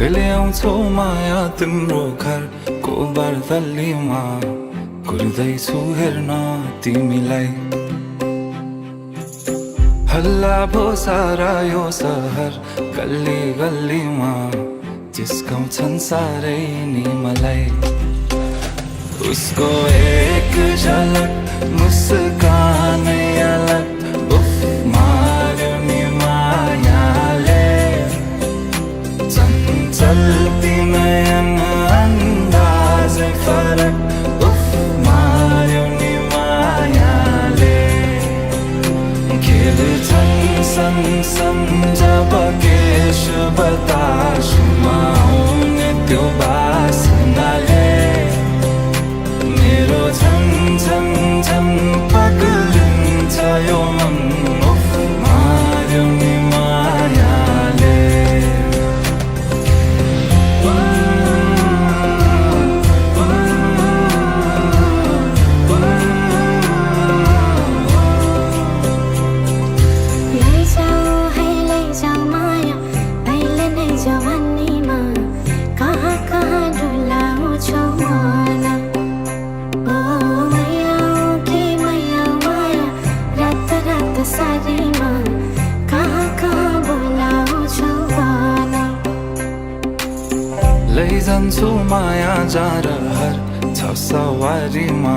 कहिले आउँछौ माया तिम्रो घरको बर्दलीमा कुर्दैछु हेर्न तिमीलाई हल्ला भो सारा यो सहर गल्ली गल्लीमा जिस्काउँछन् सारै नि मलाई उसको एक झलक मुस्कानै अलग उफ मार्यो नि मायाले चञ्चल्ती नयन अन्दाजै फरक उफ मार्यो नि मायाले खेल्छन् सँगसँग जब केश बतासुमा आउने त्यो बासनाले मेरो झन् झन् झन् पग्लिन्छ यो मन उफ मार्यो नि मायाले लैजान्छु माया जारहर छ सवारीमा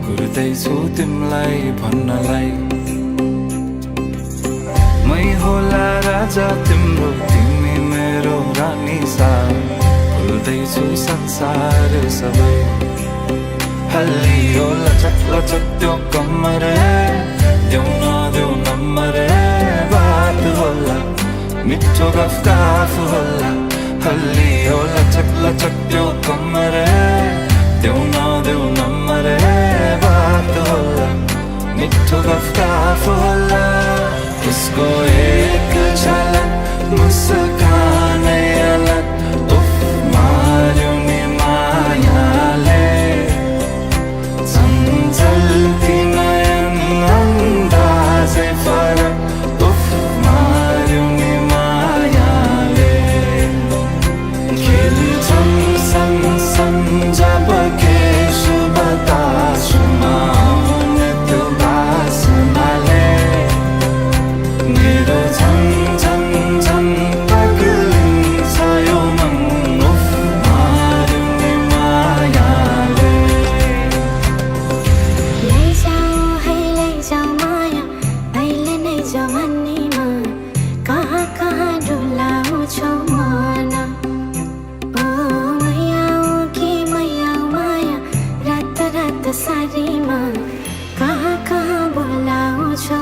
कुर्दैछु तिमीलाई भन्नलाई मै होला राजा तिम्रो तिमी मेरो रानी सा भुल्दैछु संसार सबै हल्लियो लचक लचक त्यो कम्मर देऊ नदेऊ नम्बर बात होला मिठो गफ होला हल्लियो लचक लचक त्यो कम्मर देऊ नदेऊ नम्बर बात होला मिठो गफ होला उसको एक झलक मुस्कानै अलग उफ मार्यो नि मायाले चञ्चल्ती नयन अन्दाजै फरक उफ मार्यो नि मायाले खेल्छन् सँगसँग जब केश बतासुमा आउने त्यो बासनाले मेरो झन् झन् झन् पग्लिन्छ यो मन उफ मार्यो नि मायाले लैजाऊ माया अहिले नै जवानीमा कहाँ कहाँ डुलाउँछौ मन सारीमा कहाँ कहाँ बोलाउँछौ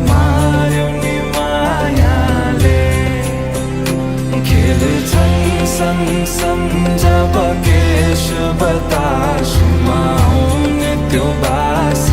मार्यो नि मायाले खेल्छन् सँगसँग जब केश बतासुमा आउने त्यो बास